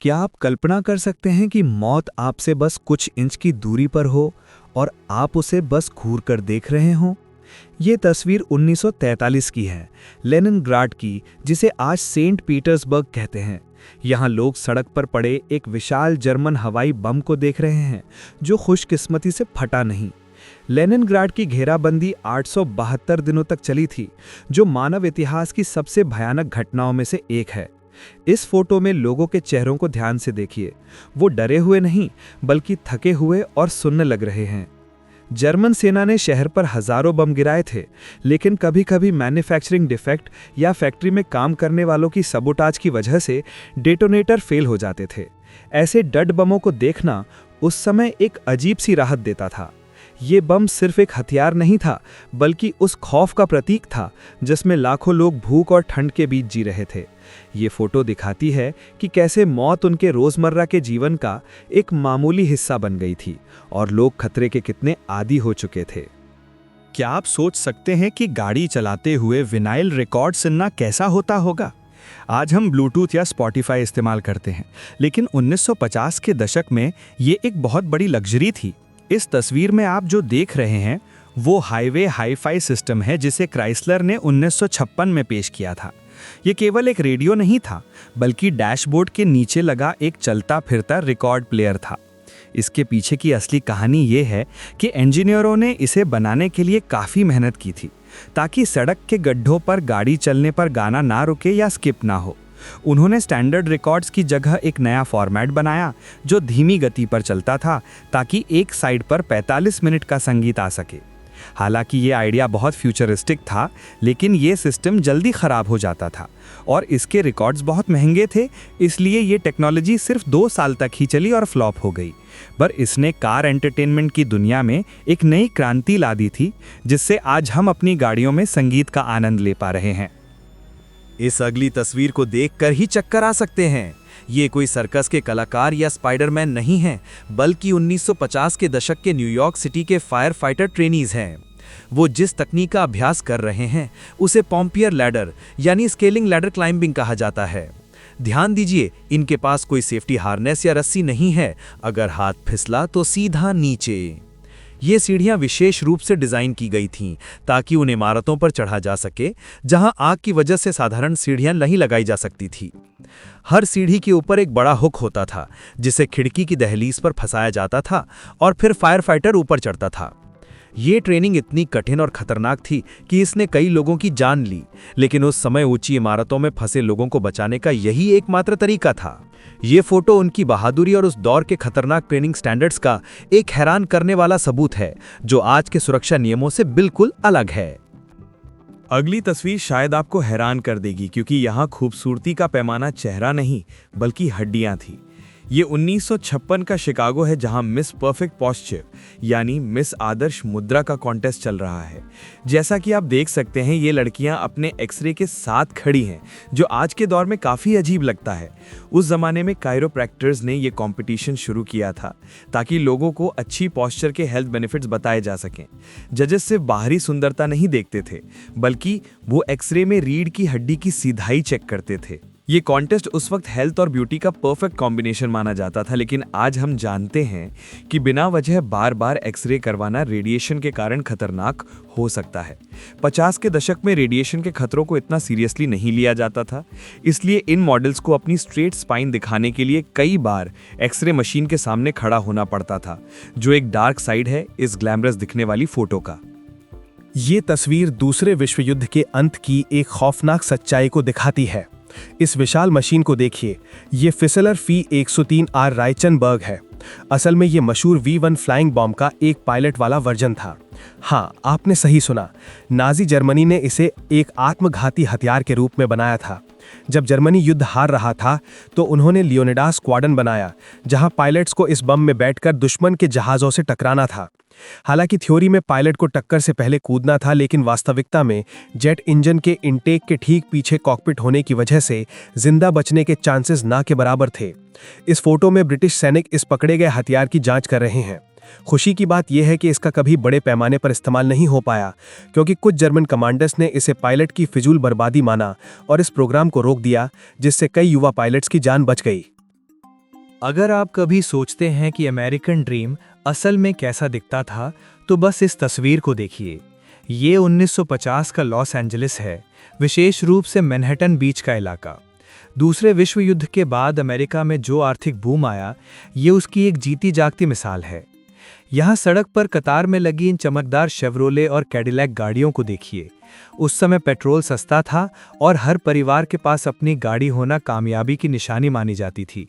क्या आप कल्पना कर सकते हैं कि मौत आपसे बस कुछ इंच की दूरी पर हो और आप उसे बस घूर कर देख रहे हों? ये तस्वीर 1943 की है, लेनिनग्राड की, जिसे आज सेंट पीटर्सबर्ग कहते हैं। यहाँ लोग सड़क पर पड़े एक विशाल जर्मन हवाई बम को देख रहे हैं, जो खुशकिस्मती से फटा नहीं। लेनिनग्राड की घेराबंदी 872 दिनों तक चली थी, जो मानव इतिहास की सबसे भयानक घटनाओं में से एक है। इस फोटो में लोगों के चेहरों को ध्यान से देखिए। वो डरे हुए नहीं, बल्कि थके हुए और सुन्न लग रहे हैं। जर्मन सेना ने शहर पर हजारों बम गिराए थे, लेकिन कभी-कभी मैन्युफैक्चरिंग डिफेक्ट या फैक्ट्री में काम करने वालों की सबोटाज की वजह से डेटोनेटर फेल हो जाते थे। ऐसे डड बमों को देखना उस समय एक अजीब सी राहत देता था। ये बम सिर्फ एक हथियार नहीं था, बल्कि उस खौफ का प्रतीक था जिसमें लाखों लोग भूख और ठंड के बीच जी रहे थे। ये फोटो दिखाती है कि कैसे मौत उनके रोजमर्रा के जीवन का एक मामूली हिस्सा बन गई थी और लोग खतरे के कितने आदी हो चुके थे। क्या आप सोच सकते हैं कि गाड़ी चलाते हुए विनाइल रिकॉर्ड सुनना कैसा होता होगा? आज हम ब्लूटूथ या स्पॉटिफाई इस्तेमाल करते हैं, लेकिन 1950 के दशक में ये एक बहुत बड़ी लग्जरी थी। इस तस्वीर में आप जो देख रहे हैं वो हाईवे हाई-फाई सिस्टम है, जिसे क्राइसलर ने 1956 में पेश किया था। ये केवल एक रेडियो नहीं था, बल्कि डैशबोर्ड के नीचे लगा एक चलता फिरता रिकॉर्ड प्लेयर था। इसके पीछे की असली कहानी ये है कि इंजीनियरों ने इसे बनाने के लिए काफ़ी मेहनत की थी, ताकि सड़क के गड्ढों पर गाड़ी चलने पर गाना ना रुके या स्किप ना हो। उन्होंने स्टैंडर्ड रिकॉर्ड्स की जगह एक नया फॉर्मेट बनाया जो धीमी गति पर चलता था, ताकि एक साइड पर 45 मिनट का संगीत आ सके। हालांकि ये आइडिया बहुत फ्यूचरिस्टिक था, लेकिन ये सिस्टम जल्दी ख़राब हो जाता था और इसके रिकॉर्ड्स बहुत महंगे थे, इसलिए ये टेक्नोलॉजी सिर्फ 2 साल तक ही चली और फ्लॉप हो गई। पर इसने कार एंटरटेनमेंट की दुनिया में एक नई क्रांति ला दी थी, जिससे आज हम अपनी गाड़ियों में संगीत का आनंद ले पा रहे हैं। इस अगली तस्वीर को देखकर ही चक्कर आ सकते हैं। ये कोई सर्कस के कलाकार या स्पाइडरमैन नहीं हैं, बल्कि 1950 के दशक के न्यूयॉर्क सिटी के फायर फाइटर ट्रेनीज हैं। वो जिस तकनीक का अभ्यास कर रहे हैं उसे पॉम्पियर लैडर यानी स्केलिंग लैडर क्लाइंबिंग कहा जाता है। ध्यान दीजिए, इनके पास कोई सेफ्टी हार्नेस या रस्सी नहीं है। अगर हाथ फिसला तो सीधा नीचे। ये सीढ़ियां विशेष रूप से डिजाइन की गई थीं ताकि उन इमारतों पर चढ़ा जा सके जहां आग की वजह से साधारण सीढ़ियां नहीं लगाई जा सकती थी। हर सीढ़ी के ऊपर एक बड़ा हुक होता था, जिसे खिड़की की दहलीज पर फंसाया जाता था और फिर फायर फाइटर ऊपर चढ़ता था। ये ट्रेनिंग इतनी कठिन और खतरनाक थी कि इसने कई लोगों की जान ली, लेकिन उस समय ऊंची इमारतों में फंसे लोगों को बचाने का यही एकमात्र तरीका था। ये फोटो उनकी बहादुरी और उस दौर के खतरनाक ट्रेनिंग स्टैंडर्ड्स का एक हैरान करने वाला सबूत है, जो आज के सुरक्षा नियमों से बिल्कुल अलग है। अगली तस्वीर शायद आपको हैरान कर देगी, क्योंकि यहाँ खूबसूरती का पैमाना चेहरा नहीं बल्कि हड्डियाँ थी। ये 1956 का शिकागो है, जहां मिस परफेक्ट पॉस्चर यानी मिस आदर्श मुद्रा का कॉन्टेस्ट चल रहा है। जैसा कि आप देख सकते हैं, ये लड़कियां अपने एक्सरे के साथ खड़ी हैं, जो आज के दौर में काफ़ी अजीब लगता है। उस जमाने में कायरोप्रैक्टर्स ने ये कंपटीशन शुरू किया था ताकि लोगों को अच्छी पॉस्चर के हेल्थ बेनिफिट्स बताए जा सकें। जजेस सिर्फ बाहरी सुंदरता नहीं देखते थे, बल्कि वो एक्सरे में रीढ़ की हड्डी की सीधाई चेक करते थे। ये कॉन्टेस्ट उस वक्त हेल्थ और ब्यूटी का परफेक्ट कॉम्बिनेशन माना जाता था, लेकिन आज हम जानते हैं कि बिना वजह बार बार एक्सरे करवाना रेडिएशन के कारण खतरनाक हो सकता है। 50 के दशक में रेडिएशन के खतरों को इतना सीरियसली नहीं लिया जाता था, इसलिए इन मॉडल्स को अपनी स्ट्रेट स्पाइन दिखाने के लिए कई बार एक्सरे मशीन के सामने खड़ा होना पड़ता था, जो एक डार्क साइड है इस ग्लैमरस दिखने वाली फोटो का। ये तस्वीर दूसरे विश्व युद्ध के अंत की एक खौफनाक सच्चाई को दिखाती है। इस विशाल मशीन को देखिए। ये फिसलर फी 103R राइचनबर्ग है। असल में ये मशहूर V1 फ्लाइंग बॉम्ब का एक पायलट वाला वर्जन था। हाँ, आपने सही सुना। नाजी जर्मनी ने इसे एक आत्मघाती हथियार के रूप में बनाया था। जब जर्मनी युद्ध हार रहा था तो उन्होंने लियोनिडास स्क्वाड्रन बनाया, जहां पायलट्स को इस बम में बैठकर दुश्मन के जहाज़ों से टकराना था। हालांकि थ्योरी में पायलट को टक्कर से पहले कूदना था, लेकिन वास्तविकता में जेट इंजन के इनटेक के ठीक पीछे कॉकपिट होने की वजह से जिंदा बचने के चांसेस ना के बराबर थे। इस फोटो में ब्रिटिश सैनिक इस पकड़े गए हथियार की जांच कर रहे हैं। खुशी की बात यह है कि इसका कभी बड़े पैमाने पर इस्तेमाल नहीं हो पाया, क्योंकि कुछ जर्मन कमांडर्स ने इसे पायलट की फिजूल बर्बादी माना और इस प्रोग्राम को रोक दिया, जिससे कई युवा पायलट्स की जान बच गई। अगर आप कभी सोचते हैं कि अमेरिकन ड्रीम असल में कैसा दिखता था, तो बस इस तस्वीर को देखिए। ये 1950 का लॉस एंजलिस है, विशेष रूप से मैनहट्टन बीच का इलाका। दूसरे विश्व युद्ध के बाद अमेरिका में जो आर्थिक बूम आया, ये उसकी एक जीती जागती मिसाल है। यहाँ सड़क पर कतार में लगी इन चमकदार शेवरोले और कैडिलैक गाड़ियों को देखिए। उस समय पेट्रोल सस्ता था और हर परिवार के पास अपनी गाड़ी होना कामयाबी की निशानी मानी जाती थी।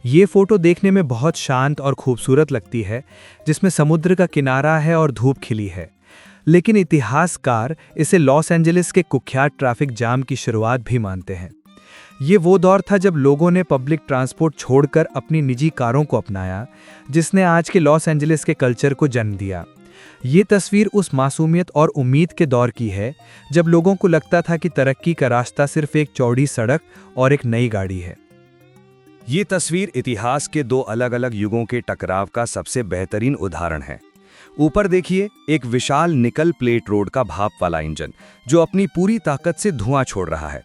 ये फोटो देखने में बहुत शांत और खूबसूरत लगती है, जिसमें समुद्र का किनारा है और धूप खिली है। लेकिन इतिहासकार इसे लॉस एंजलिस के कुख्यात ट्रैफिक जाम की शुरुआत भी मानते हैं। ये वो दौर था जब लोगों ने पब्लिक ट्रांसपोर्ट छोड़कर अपनी निजी कारों को अपनाया, जिसने आज के लॉस एंजलिस के कल्चर को जन्म दिया। ये तस्वीर उस मासूमियत और उम्मीद के दौर की है, जब लोगों को लगता था कि तरक्की का रास्ता सिर्फ एक चौड़ी सड़क और एक नई गाड़ी है। ये तस्वीर इतिहास के दो अलग अलग युगों के टकराव का सबसे बेहतरीन उदाहरण है। ऊपर देखिए, एक विशाल निकल प्लेट रोड का भाप वाला इंजन जो अपनी पूरी ताकत से धुआं छोड़ रहा है,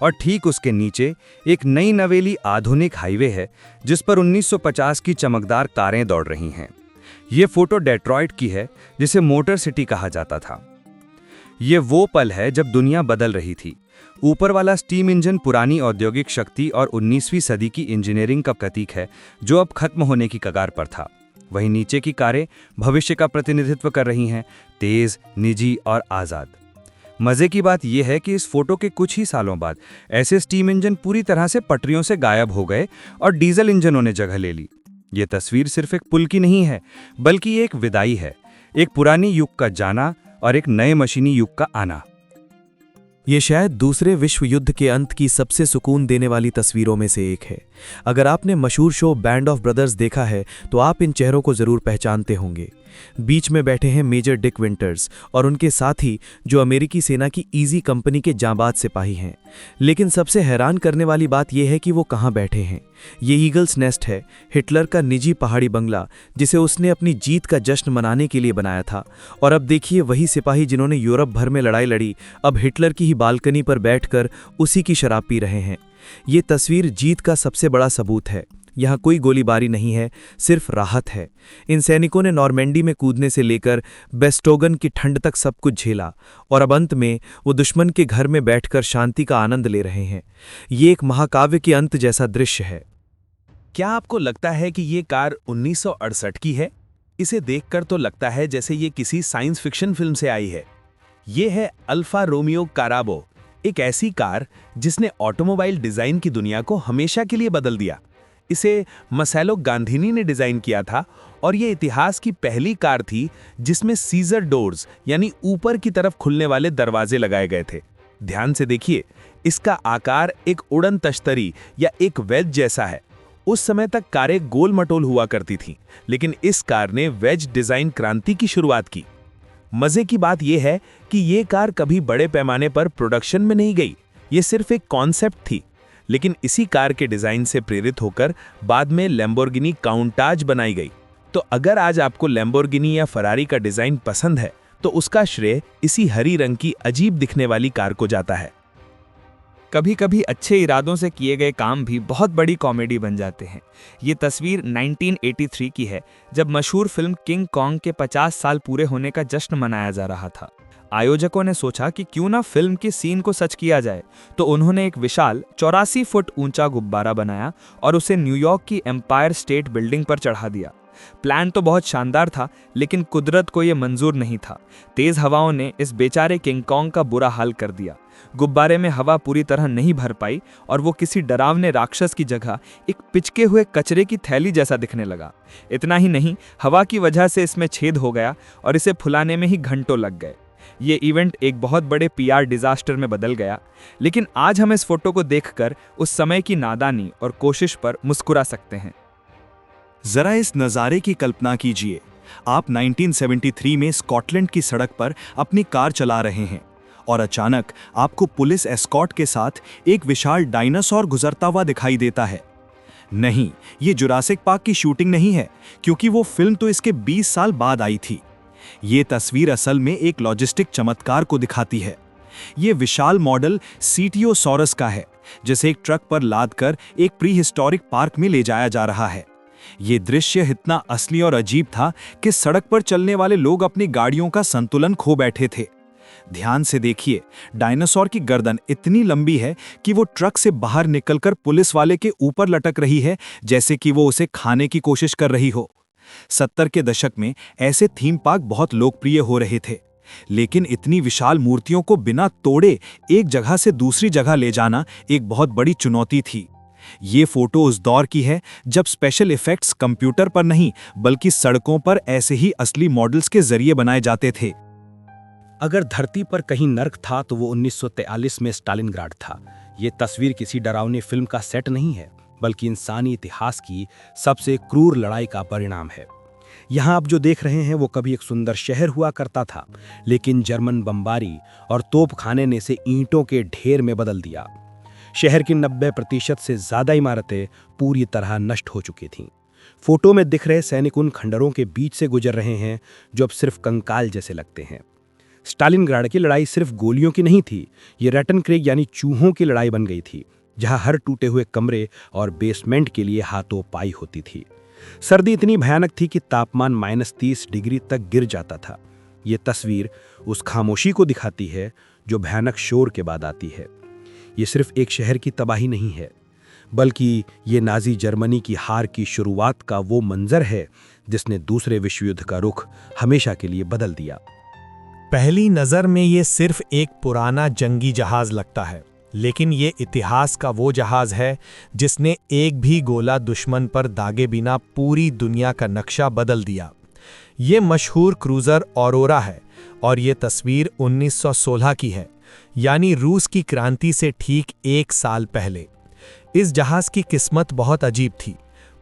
और ठीक उसके नीचे एक नई नवेली आधुनिक हाईवे है जिस पर 1950 की चमकदार कारें दौड़ रही हैं। ये फोटो डेट्रॉइट की है, जिसे मोटर सिटी कहा जाता था। ये वो पल है जब दुनिया बदल रही थी। ऊपर वाला स्टीम इंजन पुरानी औद्योगिक शक्ति और 19वीं सदी की इंजीनियरिंग का प्रतीक है, जो अब खत्म होने की कगार पर था। वहीं नीचे की कारें भविष्य का प्रतिनिधित्व कर रही हैं, तेज, निजी और आज़ाद। मज़े की बात यह है कि इस फोटो के कुछ ही सालों बाद ऐसे स्टीम इंजन पूरी तरह से पटरियों से गायब हो गए और डीजल इंजनों ने जगह ले ली। ये तस्वीर सिर्फ एक पुल की नहीं है, बल्कि ये एक विदाई है, एक पुरानी युग का जाना और एक नए मशीनी युग का आना। ये शायद दूसरे विश्व युद्ध के अंत की सबसे सुकून देने वाली तस्वीरों में से एक है। अगर आपने मशहूर शो बैंड ऑफ ब्रदर्स देखा है, तो आप इन चेहरों को जरूर पहचानते होंगे। बीच में बैठे हैं मेजर डिक विंटर्स और उनके साथी, जो अमेरिकी सेना की ईजी कंपनी के जांबाज सिपाही हैं। लेकिन सबसे हैरान करने वाली बात यह है कि वो कहाँ बैठे हैं। ये ईगल्स नेस्ट है, हिटलर का निजी पहाड़ी बंगला, जिसे उसने अपनी जीत का जश्न मनाने के लिए बनाया था। और अब देखिए, वही सिपाही जिन्होंने यूरोप भर में लड़ाई लड़ी, अब हिटलर की ही बालकनी पर बैठकर उसी की शराब पी रहे हैं। ये तस्वीर जीत का सबसे बड़ा सबूत है। यहाँ कोई गोलीबारी नहीं है, सिर्फ राहत है। इन सैनिकों ने नॉर्मैंडी में कूदने से लेकर बेस्टोगन की ठंड तक सब कुछ झेला, और अब अंत में वो दुश्मन के घर में बैठकर शांति का आनंद ले रहे हैं। ये एक महाकाव्य के अंत जैसा दृश्य है। क्या आपको लगता है कि ये कार 1968 की है? इसे देखकर तो लगता है जैसे ये किसी साइंस फिक्शन फिल्म से आई है। ये है अल्फा रोमियो काराबो, एक ऐसी कार जिसने ऑटोमोबाइल डिजाइन की दुनिया को हमेशा के लिए बदल दिया। इसे मसैलो गांधीनी ने डिजाइन किया था, और ये इतिहास की पहली कार थी जिसमें सीजर डोर्स यानी ऊपर की तरफ खुलने वाले दरवाजे लगाए गए थे। ध्यान से देखिए, इसका आकार एक उड़न तश्तरी या एक वेज जैसा है। उस समय तक कारें गोल मटोल हुआ करती थीं, लेकिन इस कार ने वेज डिजाइन क्रांति की शुरुआत की। मजे की बात यह है कि ये कार कभी बड़े पैमाने पर प्रोडक्शन में नहीं गई, ये सिर्फ एक कॉन्सेप्ट थी। लेकिन इसी कार के डिजाइन से प्रेरित होकर बाद में लैम्बोर्गिनी काउंटाज बनाई गई। तो अगर आज आपको लैम्बोर्गिनी या फरारी का डिजाइन पसंद है, तो उसका श्रेय इसी हरी रंग की अजीब दिखने वाली कार को जाता है। कभी कभी अच्छे इरादों से किए गए काम भी बहुत बड़ी कॉमेडी बन जाते हैं। ये तस्वीर 1983 की है, जब मशहूर फिल्म किंग कॉन्ग के 50 साल पूरे होने का जश्न मनाया जा रहा था। आयोजकों ने सोचा कि क्यों ना फिल्म के सीन को सच किया जाए, तो उन्होंने एक विशाल 84 फुट ऊंचा गुब्बारा बनाया और उसे न्यूयॉर्क की एम्पायर स्टेट बिल्डिंग पर चढ़ा दिया। प्लान तो बहुत शानदार था, लेकिन कुदरत को यह मंजूर नहीं था। तेज हवाओं ने इस बेचारे किंग कॉन्ग का बुरा हाल कर दिया। गुब्बारे में हवा पूरी तरह नहीं भर पाई और वो किसी डरावने राक्षस की जगह एक पिचके हुए कचरे की थैली जैसा दिखने लगा। इतना ही नहीं, हवा की वजह से इसमें छेद हो गया और इसे फुलाने में ही घंटों लग गए। ये इवेंट एक बहुत बड़े पीआर डिजास्टर में बदल गया। लेकिन आज हम इस फोटो को देखकर उस समय की नादानी और कोशिश पर मुस्कुरा सकते हैं। जरा इस नज़ारे की कल्पना कीजिए। आप 1973 में स्कॉटलैंड की सड़क पर अपनी कार चला रहे हैं और अचानक आपको पुलिस एस्कॉर्ट के साथ एक विशाल डायनासोर गुजरता हुआ दिखाई देता है। नहीं, ये जुरासिक पार्क की शूटिंग नहीं है, क्योंकि वो फिल्म तो इसके 20 साल बाद आई थी। ये तस्वीर असल में एक लॉजिस्टिक चमत्कार को दिखाती है। ये विशाल मॉडल सीटियोसॉरस का है, जिसे एक ट्रक पर लादकर एक प्री हिस्टोरिक पार्क में ले जाया जा रहा है। ये दृश्य इतना असली और अजीब था कि सड़क पर चलने वाले लोग अपनी गाड़ियों का संतुलन खो बैठे थे। ध्यान से देखिए, डायनासोर की गर्दन इतनी लंबी है कि वो ट्रक से बाहर निकलकर पुलिस वाले के ऊपर लटक रही है, जैसे कि वो उसे खाने की कोशिश कर रही हो। 70 के दशक में ऐसे थीम पार्क बहुत लोकप्रिय हो रहे थे, लेकिन इतनी विशाल मूर्तियों को बिना तोड़े एक जगह से दूसरी जगह ले जाना एक बहुत बड़ी चुनौती थी। ये फोटो उस दौर की है जब स्पेशल इफेक्ट्स कंप्यूटर पर नहीं बल्कि सड़कों पर ऐसे ही असली मॉडल्स के जरिए बनाए जाते थे। अगर धरती पर कहीं नर्क था तो वो 1943 में स्टालिनग्राड था। ये तस्वीर किसी डरावनी फिल्म का सेट नहीं है, बल्कि इंसानी इतिहास की सबसे क्रूर लड़ाई का परिणाम है। यहाँ आप जो देख रहे हैं वो कभी एक सुंदर शहर हुआ करता था, लेकिन जर्मन बमबारी और तोपखाने ने इसे ईंटों के ढेर में बदल दिया। शहर की 90% से ज्यादा इमारतें पूरी तरह नष्ट हो चुकी थीं। फोटो में दिख रहे सैनिक उन खंडरों के बीच से गुजर रहे हैं जो अब सिर्फ कंकाल जैसे लगते हैं। स्टालिनग्राड की लड़ाई सिर्फ गोलियों की नहीं थी, ये रैटनक्रेग यानी चूहों की लड़ाई बन गई थी, जहां हर टूटे हुए कमरे और बेसमेंट के लिए हाथों पाई होती थी। सर्दी इतनी भयानक थी कि तापमान -30 डिग्री तक गिर जाता था। ये तस्वीर उस खामोशी को दिखाती है जो भयानक शोर के बाद आती है। ये सिर्फ एक शहर की तबाही नहीं है, बल्कि ये नाजी जर्मनी की हार की शुरुआत का वो मंजर है जिसने दूसरे विश्व युद्ध का रुख हमेशा के लिए बदल दिया। पहली नज़र में ये सिर्फ एक पुराना जंगी जहाज लगता है, लेकिन ये इतिहास का वो जहाज है जिसने एक भी गोला दुश्मन पर दागे बिना पूरी दुनिया का नक्शा बदल दिया। ये मशहूर क्रूज़र ऑरोरा है और ये तस्वीर 1916 की है, यानी रूस की क्रांति से ठीक 1 साल पहले। इस जहाज की किस्मत बहुत अजीब थी।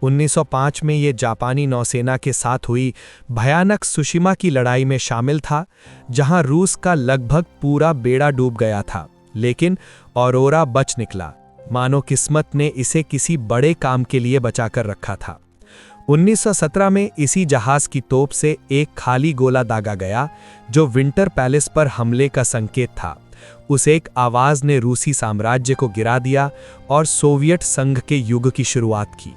1905 में ये जापानी नौसेना के साथ हुई भयानक सुशिमा की लड़ाई में शामिल था, जहां रूस का लगभग पूरा बेड़ा डूब गया था, लेकिन ऑरोरा बच निकला, मानो किस्मत ने इसे किसी बड़े काम के लिए बचाकर रखा था। 1917 में इसी जहाज की तोप से एक खाली गोला दागा गया जो विंटर पैलेस पर हमले का संकेत था। उस एक आवाज ने रूसी साम्राज्य को गिरा दिया और सोवियत संघ के युग की शुरुआत की।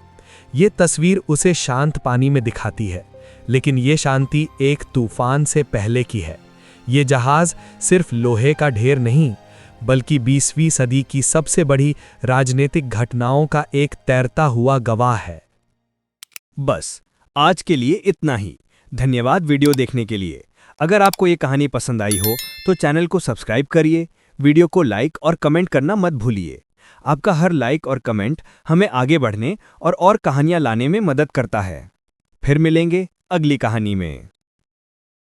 ये तस्वीर उसे शांत पानी में दिखाती है, लेकिन ये शांति एक तूफान से पहले की है। ये जहाज सिर्फ लोहे का ढेर नहीं, बल्कि 20वीं सदी की सबसे बड़ी राजनीतिक घटनाओं का एक तैरता हुआ गवाह है। बस आज के लिए इतना ही। धन्यवाद वीडियो देखने के लिए। अगर आपको ये कहानी पसंद आई हो तो चैनल को सब्सक्राइब करिए, वीडियो को लाइक और कमेंट करना मत भूलिए। आपका हर लाइक और कमेंट हमें आगे बढ़ने और कहानियां लाने में मदद करता है। फिर मिलेंगे अगली कहानी में।